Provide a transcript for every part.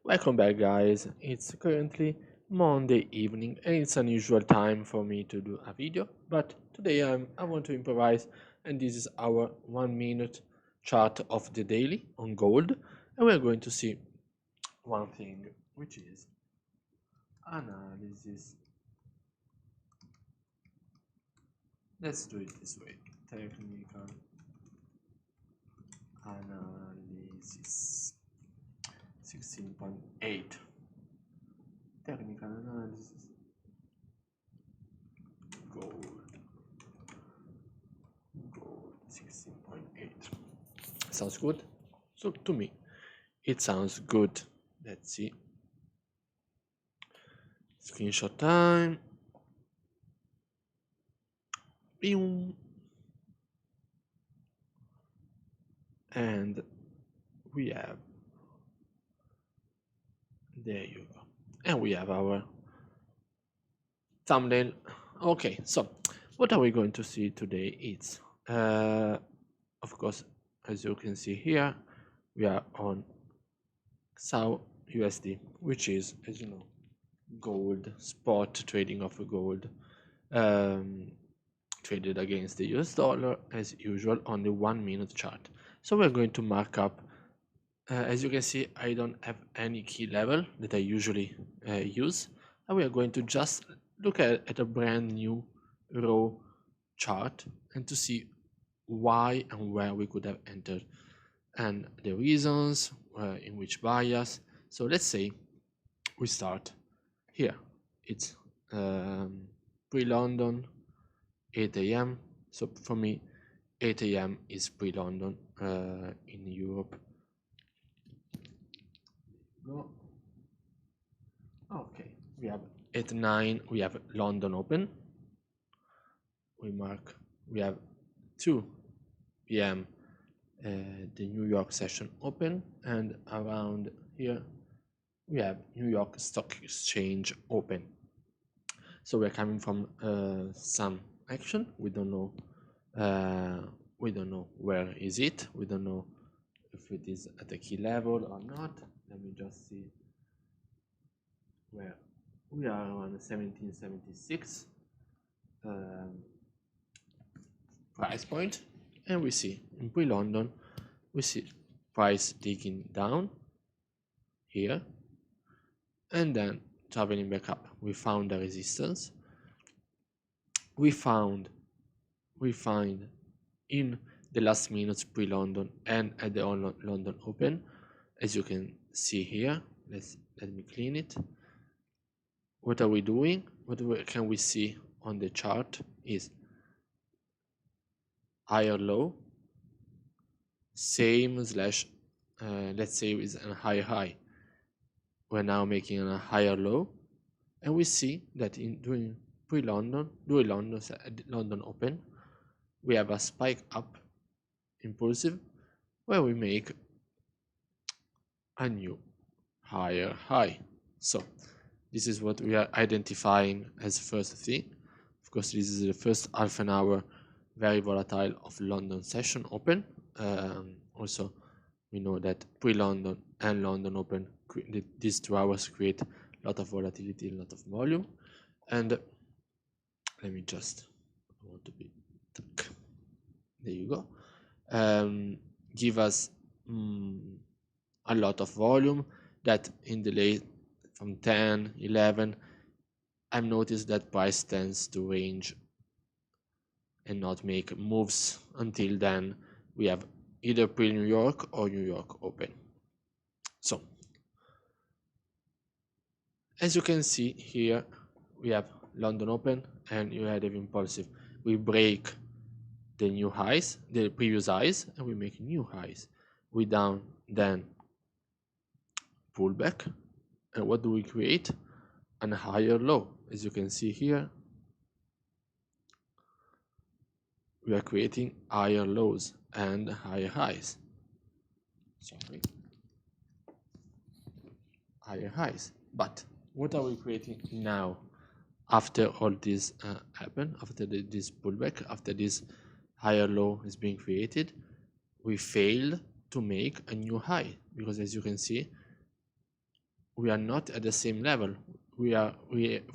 Welcome back, guys. It's currently Monday evening and it's unusual time for me to do a video, but today I want to improvise, and this is our 1 minute chart of the daily on gold, and we're going to see one thing, which is analysis. Let's do it this way. Technical analysis 16.8. Technical analysis gold 16.8. Sounds good? So to me it sounds good. Let's see. Screenshot time. Boom. And we have, there you go, and we have our thumbnail. Okay, so what are we going to see today? It's of course, as you can see here, we are on SAU USD, which is, as you know, gold, spot trading of gold, traded against the US dollar as usual on the 1 minute chart. So we're going to mark up. As you can see, I don't have any key level that I usually use, and we are going to just look at a brand new raw chart and to see why and where we could have entered and the reasons, in which bias. So let's say we start here. It's pre-London 8 a.m. So for me 8 a.m. is pre-London in Europe. Go. Okay, we have at 9 we have London open. We have 2 p.m. The New York session open, and around here we have New York Stock Exchange open. So we're coming from some action. We don't know where is it. We don't know if it is at a key level or not. Let me just see where we are, around 1776 price point, and we see in pre-London we see price digging down here and then traveling back up. We found a resistance. We find in the last minutes pre-London and at the London open, as you can see here. Let me clean it. What are we doing? Can we see on the chart is higher low, same slash, let's say is a higher high. We're now making a higher low, and we see that during London open, we have a spike up impulsive where we make a new higher high. So this is what we are identifying as first thing. Of course, this is the first half an hour very volatile of London session open. Also, we know that pre-London and London open, these 2 hours create a lot of volatility, a lot of volume. And let me just, I want to be tuck. There you go. Give us a lot of volume that in the late from 10, 11, I've noticed that price tends to range and not make moves until then. We have either pre-New York or New York open. So as you can see here, we have London open and you had an impulsive. We break the new highs, the previous highs, and we make new highs. We down, then pull back, and what do we create? A higher low. As you can see here, we are creating higher lows and higher highs. Sorry, higher highs. But what are we creating now? After all this happened, after this pullback, after this higher low is being created, we failed to make a new high, because as you can see, we are not at the same level. We are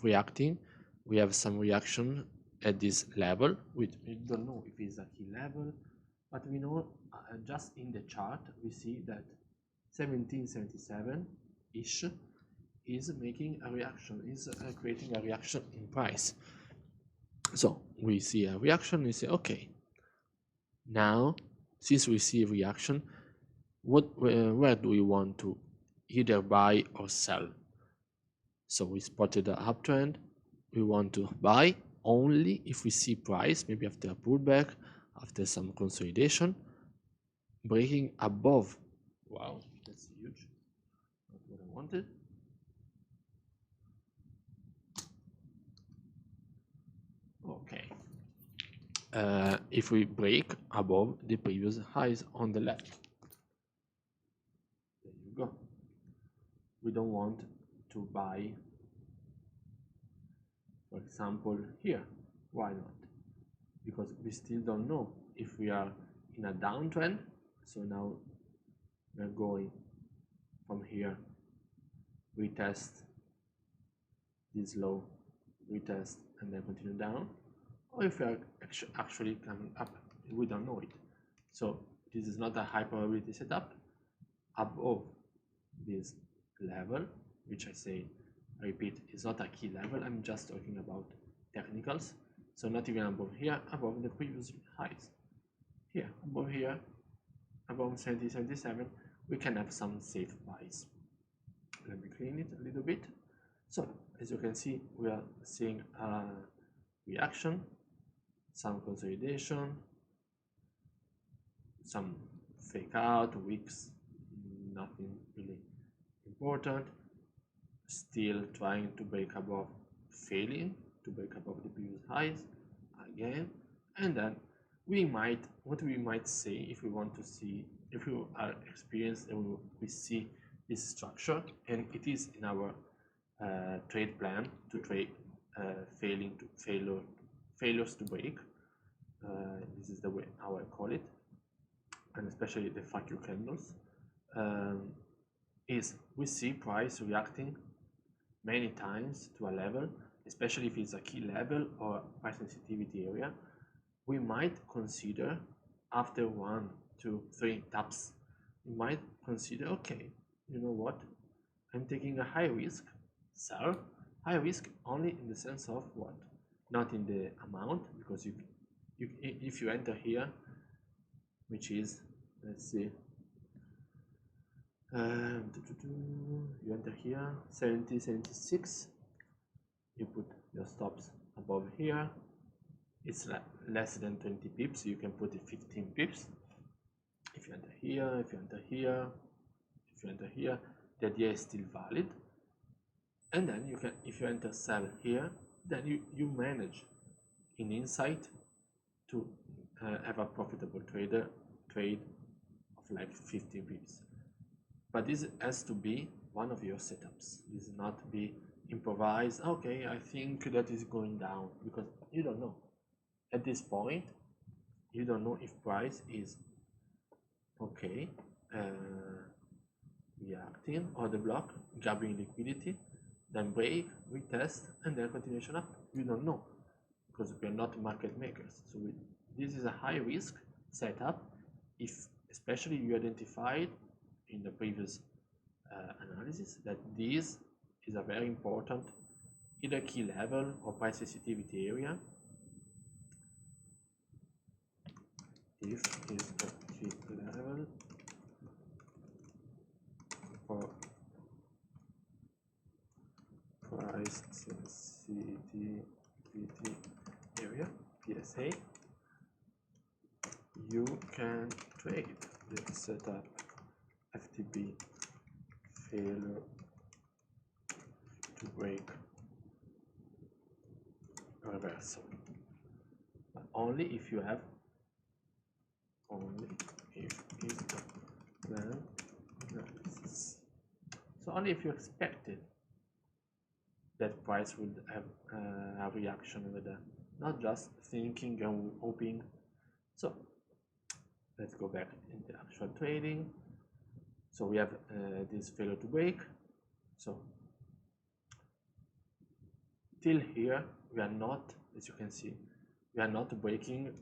reacting. We have some reaction at this level. We don't know if it's a key level, but we know just in the chart we see that 1777-ish is making a reaction, is creating a reaction in price. So we see a reaction, we say, okay, now since we see a reaction, where do we want to either buy or sell? So we spotted the uptrend. We want to buy only if we see price, maybe after a pullback, after some consolidation, breaking above. Wow, that's huge. Not what I wanted. Okay. If we break above the previous highs on the left. There you go. We don't want to buy, for example, here. Why not? Because we still don't know if we are in a downtrend. So now we're going from here, retest this low, retest, and then continue down, or if we are actually coming up, we don't know it. So this is not a high probability setup above this level, which I repeat, is not a key level. I'm just talking about technicals. So not even above here, above the previous highs. Here, above here, above 77, we can have some safe buys. Let me clean it a little bit. So as you can see, we are seeing a reaction, some consolidation, some fake out, wicks, nothing really important. Still trying to break above, failing to break above the previous highs again, and then what we might say, if we want to see, if we are experienced and we see this structure, and it is in our trade plan to trade failures to break. This is the way how I call it, and especially the fuck you candles. Is we see price reacting many times to a level, especially if it's a key level or price sensitivity area. We might consider, after 1, 2, 3 taps, we might consider, okay, you know what, I'm taking a high risk, sell. High risk only in the sense of what? Not in the amount, because if you enter here, which is, let's see, you enter here 70, 76, you put your stops above here. It's less than 20 pips, you can put it 15 pips. If you enter here, if you enter here, if you enter here, the idea is still valid. And then you can, if you enter sell here, then you manage in insight to have a profitable trade of like 50 pips. But this has to be one of your setups. This is not be improvised. Okay, I think that is going down, because you don't know. At this point, you don't know if price is okay, reacting on the block, grabbing liquidity, then break, retest, and then continuation up. You don't know, because we are not market makers. So this is a high risk setup. If especially you identified in the previous analysis that this is a very important either key level or price sensitivity area. If is the key level for price sensitivity area, PSA, you can trade the setup FTB failure to break reversal, but only if you have, only if is the plan analysis. So only if you expected that price would have a reaction over there, not just thinking and hoping. So let's go back into actual trading. So we have this failure to break. So till here we are not, as you can see, we are not breaking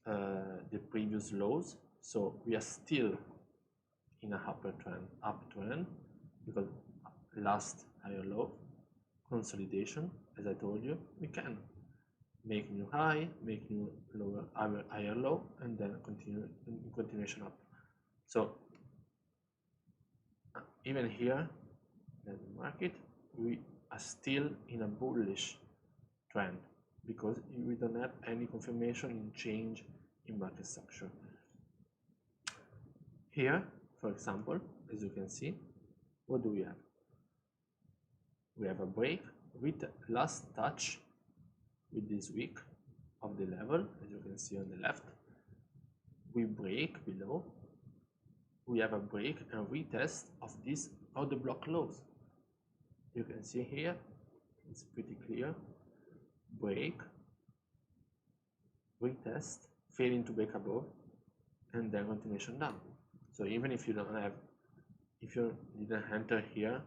the previous lows, so we are still in a uptrend because last higher low consolidation, as I told you, we can make new high, make new lower higher low, and then continuation up. So even here in the market we are still in a bullish trend because we don't have any confirmation in change in market structure. Here, for example, as you can see, what do we have? We have a break with last touch with this wick of the level, as you can see on the left. We break below, we have a break and retest of these order block lows. You can see here, it's pretty clear. Break, retest, failing to break above, and then continuation down. So even if you don't have, if you didn't enter here,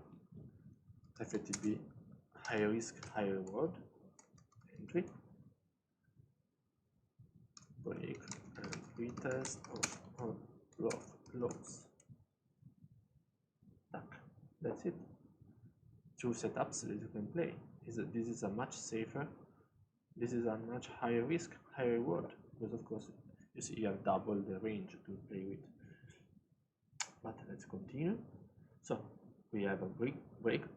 FATB high risk, high reward, entry, break and retest of block lows. That's it. Two setups that you can play. This is a much safer, this is a much higher risk, higher reward, because of course you see you have double the range to play with. But let's continue. So we have a break,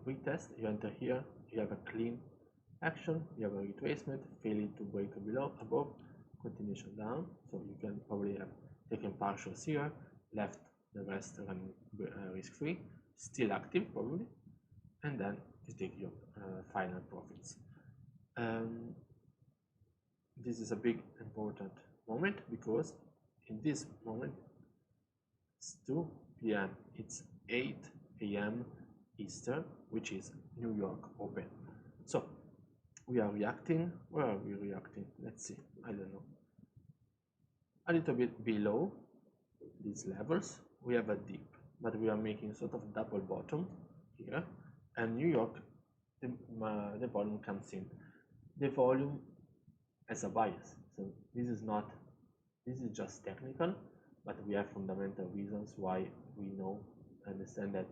retest, you enter here, you have a clean action, you have a retracement, failing to break below, above, continuation down. So you can probably have taken partials here, left the rest running risk free, still active probably, and then you take your final profits. This is a big important moment because in this moment it's 2 p.m. it's 8 a.m. Eastern, which is New York open. So we are reacting. Where are we reacting? Let's see. I don't know. A little bit below these levels we have a dip, but we are making sort of double bottom here, and New York, the volume comes in. The volume as a bias, so this is just technical, but we have fundamental reasons why we understand that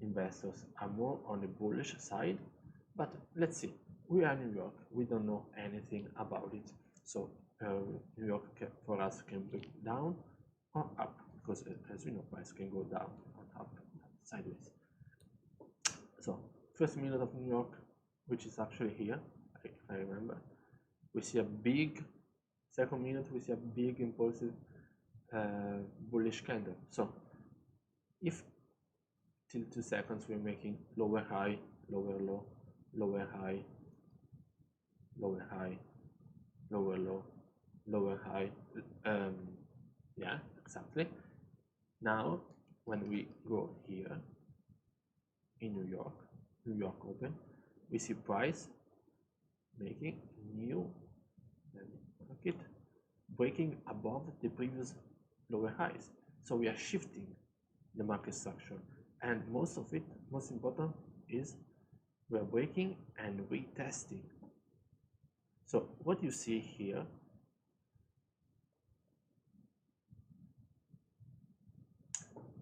investors are more on the bullish side. But let's see, we are New York, we don't know anything about it, so New York for us can break down or up, because as we know, price can go down or up, sideways. So first minute of New York, which is actually here, if I remember, we see a big, second minute we see a big impulsive bullish candle. So if till 2 seconds we're making lower high, lower low, lower high, lower high, lower low, lower high, yeah, exactly. Now when we go here in New York open, we see price making new market breaking above the previous lower highs. So we are shifting the market structure, and most important is we are breaking and retesting. So what you see here,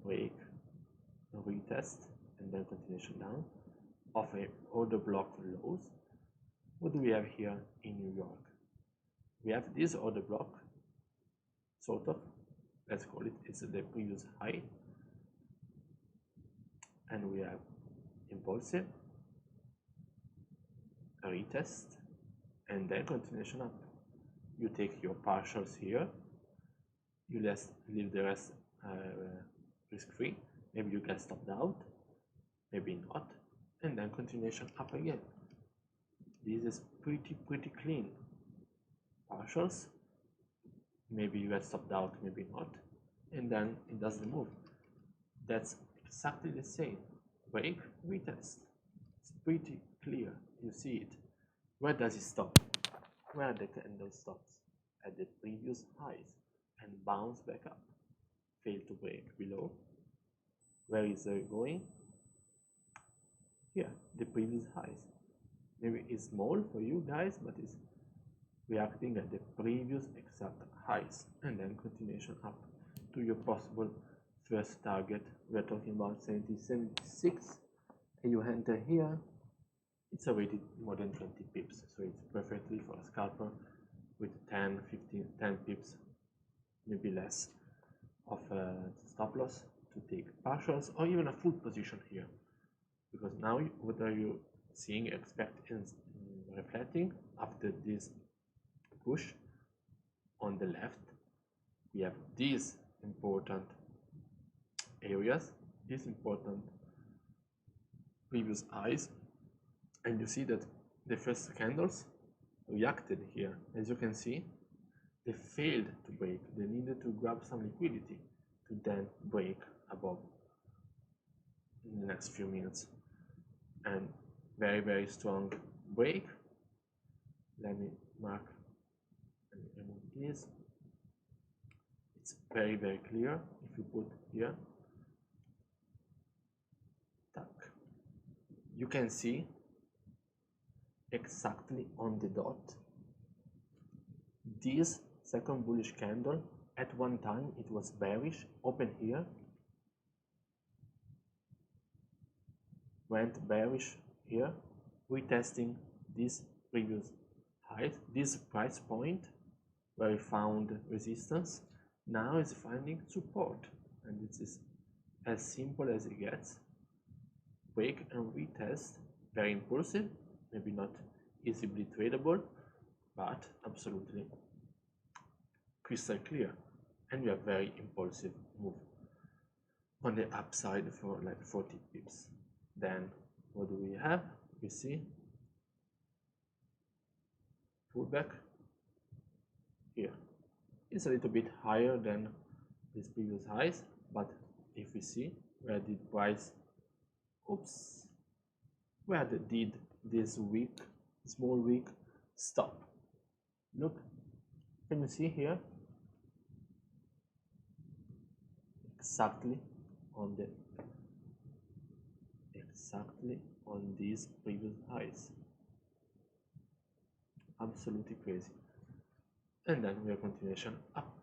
break, retest, and then continuation down of a order block lows. What do we have here in New York? We have this order block, sort of, let's call it, it's the previous high, and we have impulsive, a retest, and then continuation up. You take your partials here, you leave the rest risk free, maybe you get stopped out, maybe not, and then continuation up again. This is pretty clean. Partials, maybe you get stopped out, maybe not, and then it doesn't move. That's exactly the same. Break, retest. It's pretty clear. You see it. Where does it stop? Where the candle stops? At the previous highs and bounce back up. Fail to break below. Where is it going? here, the previous highs. Maybe it's small for you guys, but it's reacting at the previous exact highs, and then continuation up to your possible first target. We're talking about 76, and you enter here, it's already more than 20 pips, so it's perfectly for a scalper with 10, 15, 10 pips, maybe less of a stop loss to take partials or even a full position here, because now what are you seeing, expect and reflecting after this push on the left? We have these important areas, these important previous highs, and you see that the first candles reacted here. As you can see, they failed to break. They needed to grab some liquidity to then break above in the next few minutes. And very strong break. Let me mark and remove this. It's very clear if you put here. Tack. You can see exactly on the dot this second bullish candle. At one time it was bearish, open here, went bearish here, retesting this previous height, this price point where we found resistance. Now it's finding support, and this is as simple as it gets. Break and retest, very impulsive, maybe not easily tradable, but absolutely crystal clear, and we have very impulsive move on the upside for like 40 pips. Then what do we have? We see pullback here. It's a little bit higher than these previous highs, but if we see where did price, where did this weak, small weak stop? Look, can you see here? Exactly on these previous highs. Absolutely crazy. And then we have continuation up.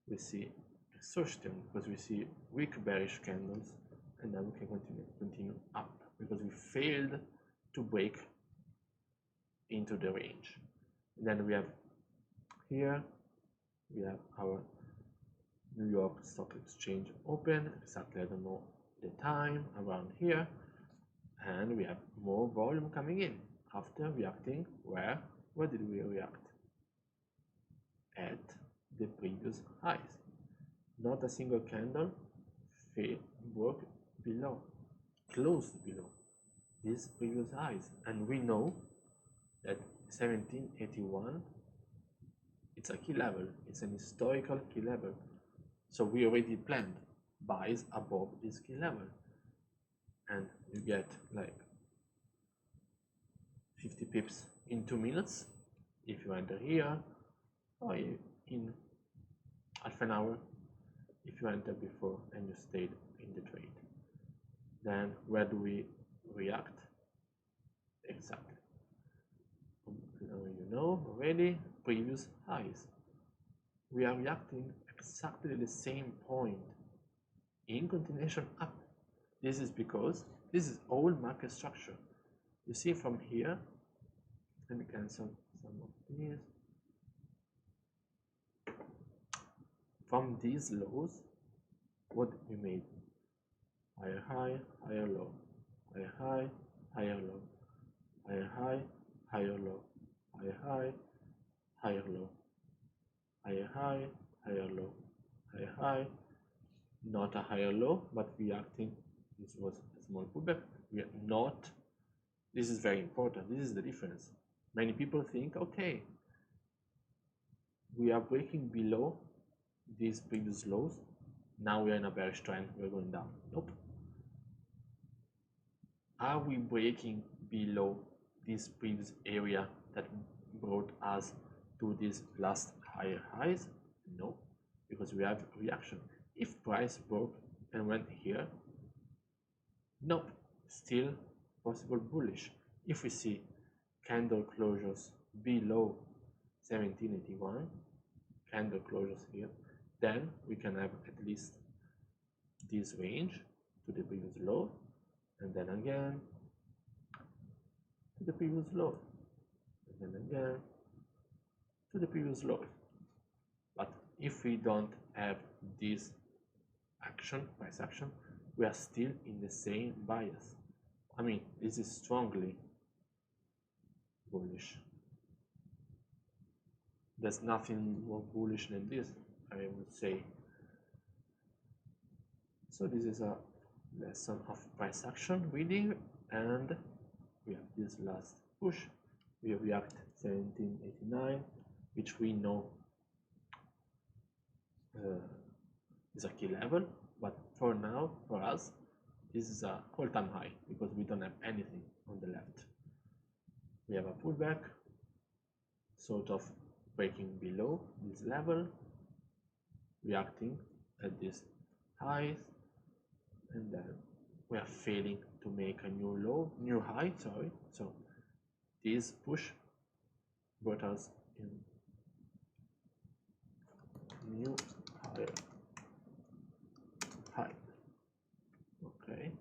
We see exhaustion because we see weak bearish candles, and then we can continue up because we failed to break into the range. And then we have here, we have our New York Stock Exchange open, exactly, I don't know the time, around here, and we have more volume coming in after reacting. Where did we react? At the previous highs. Not a single candle broke below, closed below these previous highs, and we know that 1781, it's a key level, it's an historical key level, so we already planned buys above this key level, and you get like 50 pips in 2 minutes if you enter here, or in half an hour if you enter before and you stayed in the trade. Then where do we react? Exactly, you know already, previous highs. We are reacting exactly the same point in continuation up. This is because this is all market structure. You see from here, let me cancel some of these. From these lows, what we made? Higher high, higher low, higher high, higher low, higher high, higher low, higher high, higher low, higher high, higher low, higher high. Not a higher low, but reacting. This was a small pullback. We are not. This is very important. This is the difference. Many people think, okay, we are breaking below these previous lows. Now we are in a bearish trend. We're going down. Nope. Are we breaking below this previous area that brought us to these last higher highs? No, because we have reaction. If price broke and went here, nope, still possible bullish. If we see candle closures below 1781, candle closures here, then we can have at least this range to the previous low, and then again to the previous low, and then again to the previous low. But if we don't have this action, price action, we are still in the same bias. I mean, this is strongly bullish. There's nothing more bullish than this, I would say. So this is a lesson of price action reading, and we have this last push. We react 1789, which we know is a key level, but for now, for us, this is a all-time high because we don't have anything on the left. We have a pullback, sort of breaking below this level, reacting at this high, and then we are failing to make a new high, sorry. So this push brought us in new higher high. Okay.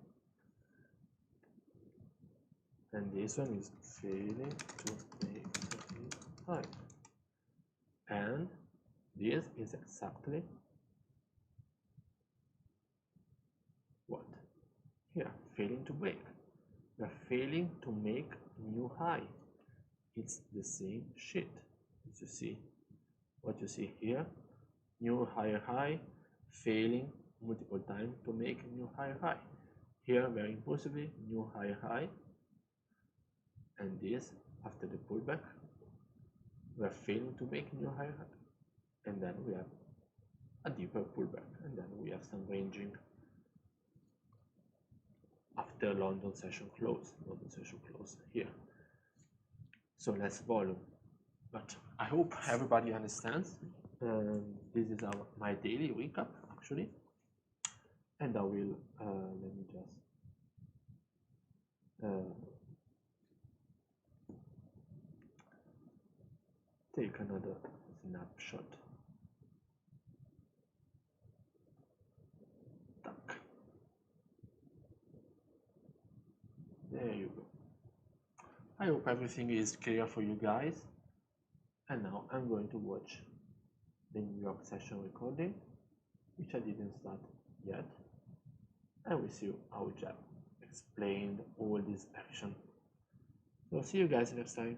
And this one is failing to make a new high. And this is exactly what? Here, failing to break. We are failing to make new high. It's the same shit. As you see, what you see here, new higher high, failing multiple times to make new higher high. Here, very impulsively, new higher high, and this after the pullback, we are failing to make new higher high, and then we have a deeper pullback, and then we have some ranging after London session close here. So less volume, but I hope everybody understands. This is my daily recap actually, and I will let me just take another snapshot. Tack. There you go. I hope everything is clear for you guys. And now I'm going to watch the New York session recording, which I didn't start yet, and we see how Jeff explained all this action. So see you guys next time.